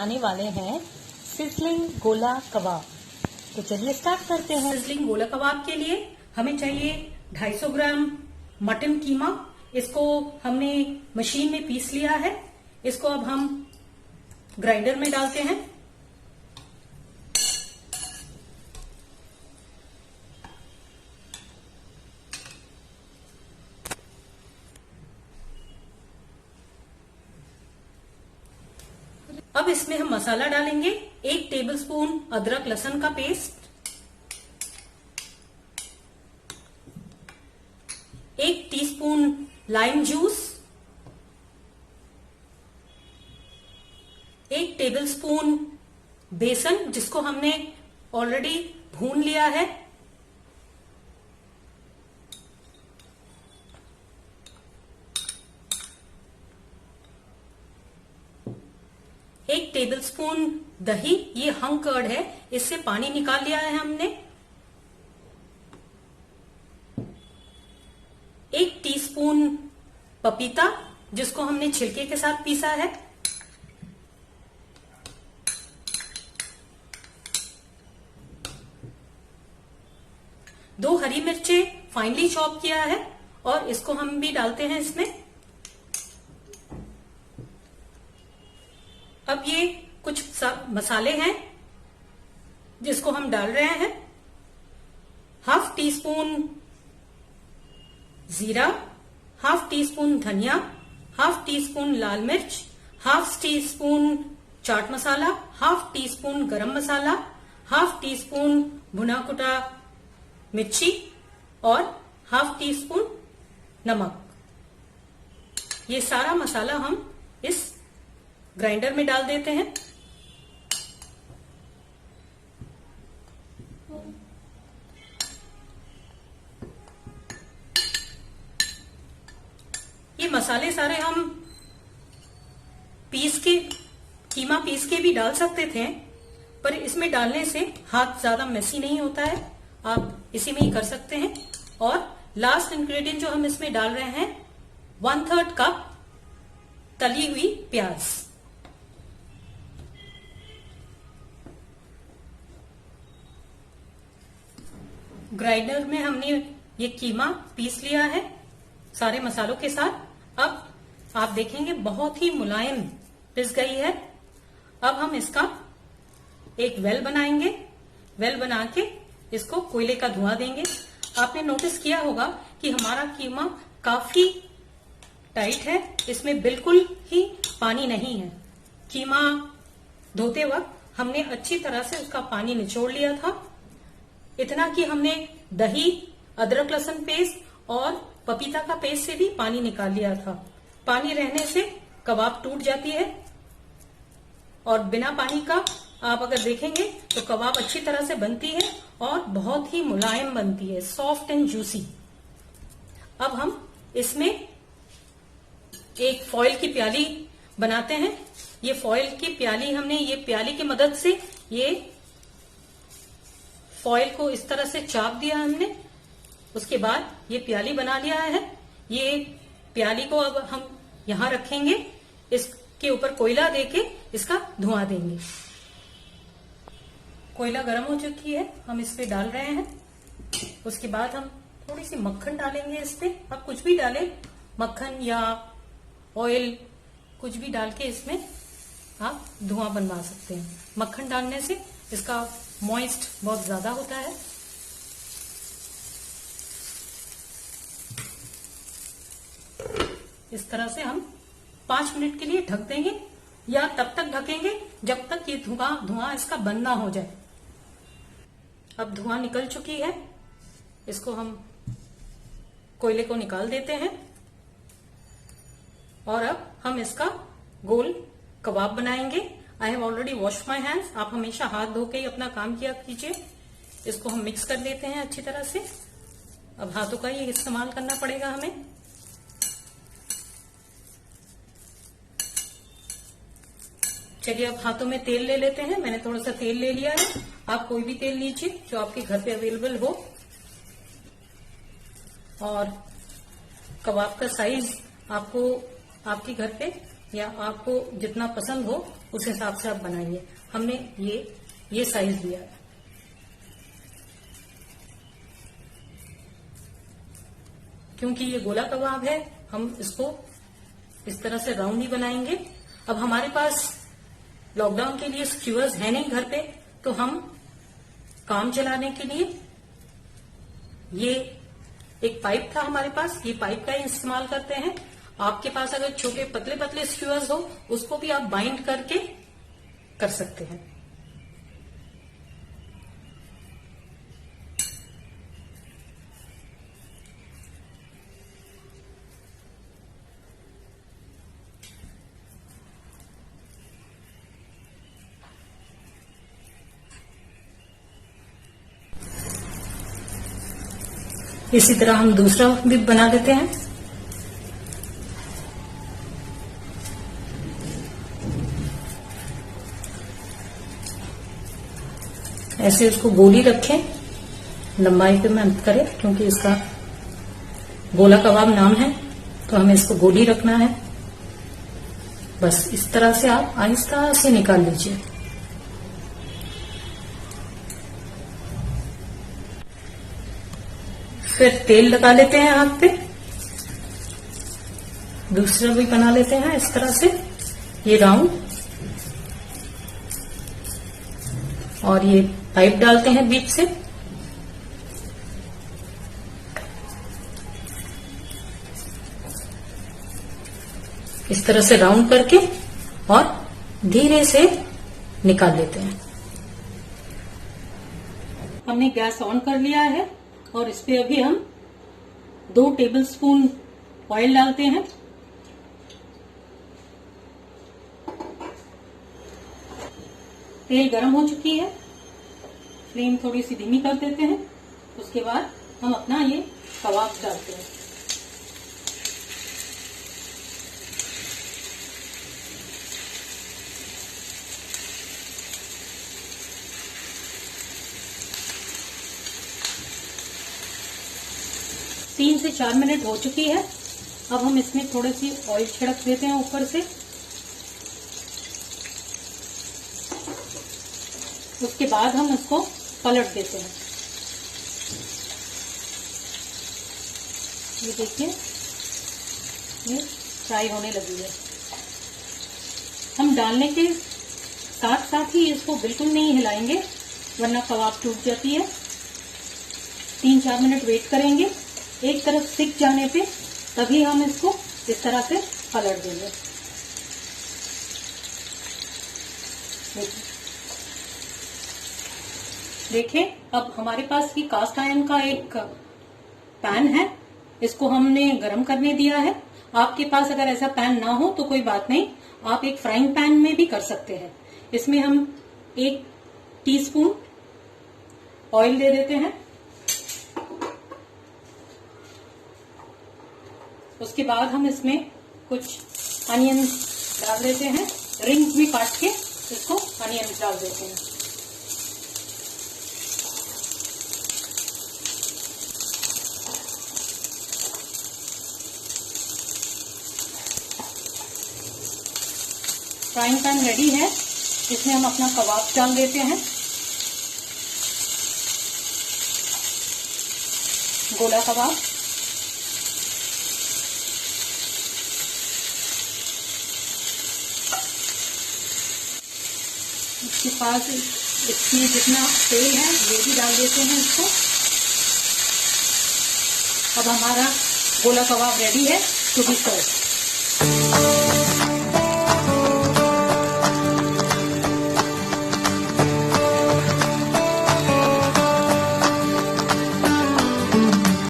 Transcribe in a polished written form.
बनाने वाले हैं सिजलिंग गोला कबाब। तो चलिए स्टार्ट करते हैं। सिजलिंग गोला कबाब के लिए हमें चाहिए 250 ग्राम मटन कीमा। इसको हमने मशीन में पीस लिया है। इसको अब हम ग्राइंडर में डालते हैं। अब इसमें हम मसाला डालेंगे। 1 टेबलस्पून अदरक लहसुन का paste, 1 teaspoon lime juice, 1 tablespoon बेसन जिसको हमने ऑलरेडी भून लिया है, 1 टेबलस्पून दही, ये हंग कर्ड है, इससे पानी निकाल लिया है हमने, 1 टीस्पून पपीता जिसको हमने छिलके के साथ पीसा है, 2 हरी मिर्चें फाइनली चॉप किया है और इसको हम भी डालते हैं इसमें। अब ये कुछ मसाले हैं जिसको हम डाल रहे हैं। 1/2 टीस्पून जीरा, 1/2 टीस्पून धनिया, 1/2 टीस्पून लाल मिर्च, 1/2 टीस्पून चाट मसाला, 1/2 टीस्पून गरम मसाला, 1/2 टीस्पून भुना कुटा मिर्ची और 1/2 टीस्पून नमक। ये सारा मसाला हम इस ग्राइंडर में डाल देते हैं। ये मसाले सारे हम कीमा पीस के भी डाल सकते थे, पर इसमें डालने से हाथ ज्यादा मेसी नहीं होता है। आप इसी में ही कर सकते हैं। और लास्ट इंग्रेडिएंट जो हम इसमें डाल रहे हैं 1/3 कप तली हुई प्याज। ग्राइंडर में हमने ये कीमा पीस लिया है सारे मसालों के साथ। अब आप देखेंगे बहुत ही मुलायम पिस गई है। अब हम इसका एक वेल बनाएंगे। वेल बना के इसको कोयले का धुआं देंगे। आपने नोटिस किया होगा कि हमारा कीमा काफी टाइट है, इसमें बिल्कुल ही पानी नहीं है। कीमा धोते वक्त हमने अच्छी तरह से उसका पानी निचोड़ लिया था। इतना कि हमने दही, अदरक लहसुन पेस्ट और पपीता का पेस्ट से भी पानी निकाल लिया था। पानी रहने से कबाब टूट जाती है और बिना पानी का आप अगर देखेंगे तो कबाब अच्छी तरह से बनती है और बहुत ही मुलायम बनती है, सॉफ्ट एंड जूसी। अब हम इसमें एक फॉइल की प्याली बनाते हैं। ये फॉइल की प्याली हमने ये प्याली की मदद से ये फॉइल को इस तरह से चाप दिया हमने। उसके बाद ये प्याली बना लिया है। ये प्याली को अब हम यहां रखेंगे। इसके ऊपर कोयला देके इसका धुआं देंगे। कोयला गर्म हो चुकी है, हम इस पे डाल रहे हैं। उसके बाद हम थोड़ी सी मक्खन डालेंगे इस पे। आप कुछ भी डालें, मक्खन या ऑयल कुछ भी डाल के इसमें आप धुआं बनवा सकते हैं। मक्खन डालने से इसका मॉइस्ट बहुत ज्यादा होता है। इस तरह से हम 5 मिनट के लिए ढक देंगे या तब तक ढकेंगे जब तक ये धुआं इसका बंद ना हो जाए। अब धुआं निकल चुकी है, इसको हम कोयले को निकाल देते हैं और अब हम इसका गोल कबाब बनाएंगे। I have already wash my hands. आप हमेशा हाथ धो के ही अपना काम किया कीजिए। इसको हम मिक्स कर देते हैं अच्छी तरह से। अब हाथों का ही इस्तेमाल करना पड़ेगा हमें। चलिए अब हाथों में तेल ले लेते हैं। मैंने थोड़ा सा तेल ले लिया है। आप कोई भी तेल लीजिए जो आपके घर पे अवेलेबल हो। और कबाब का साइज आपको आपके घर पे या आपको जितना पसंद हो उस हिसाब से आप बनाइए। हमने ये साइज लिया है। क्योंकि ये गोला कबाब है, हम इसको इस तरह से राउंड ही बनाएंगे। अब हमारे पास लॉकडाउन के लिए स्क्यूअर्स है नहीं घर पे, तो हम काम चलाने के लिए ये एक पाइप था हमारे पास, ये पाइप का ही इस्तेमाल करते हैं। आपके पास अगर छोटे पतले पतले स्क्यूअर्स हो, उसको भी आप बाइंड करके कर सकते हैं। इसी तरह हम दूसरा भी बना लेते हैं। ऐसे इसको गोली रखें, लंबाई पे मेहनत करें, क्योंकि इसका गोला कबाब नाम है तो हमें इसको गोली रखना है। बस इस तरह से आप आहिस्ता से निकाल लीजिए। फिर तेल लगा लेते हैं हाथ पे। दूसरा भी बना लेते हैं इस तरह से, ये राउंड, और ये पाइप डालते हैं बीच से। इस तरह से राउंड करके और धीरे से निकाल लेते हैं। हमने गैस ऑन कर लिया है और इस पे अभी हम 2 टेबलस्पून ऑयल डालते हैं। तेल गरम हो चुकी है, फ्लेम थोड़ी सी धीमी कर देते हैं। उसके बाद हम अपना ये कबाब डालते हैं। तीन से 4 मिनट हो चुकी है। अब हम इसमें थोड़ी सी ऑयल छिड़क देते हैं ऊपर से। उसके बाद हम इसको पलट देते हैं। ये देखिए, ये फ्राई होने लगी है। हम डालने के साथ साथ ही इसको बिल्कुल नहीं हिलाएंगे, वरना कबाब टूट जाती है। 3-4 मिनट वेट करेंगे, एक तरफ सिक जाने पे तभी हम इसको इस तरह से पलट देंगे। देखिए, अब हमारे पास ये कास्ट आयरन का एक पैन है, इसको हमने गरम करने दिया है। आपके पास अगर ऐसा पैन ना हो तो कोई बात नहीं, आप एक फ्राइंग पैन में भी कर सकते हैं। इसमें हम 1 टीस्पून ऑयल दे देते हैं। उसके बाद हम इसमें कुछ अनियन डाल देते हैं, रिंग्स में काट के इसको अनियन डाल देते हैं। फ्राइंग पैन रेडी है, इसमें हम अपना कबाब डाल देते हैं। गोला कबाब, इसके पास इसमें जितना तेल है ये भी डाल देते हैं इसको। अब हमारा गोला कबाब रेडी है टू बी सर्व।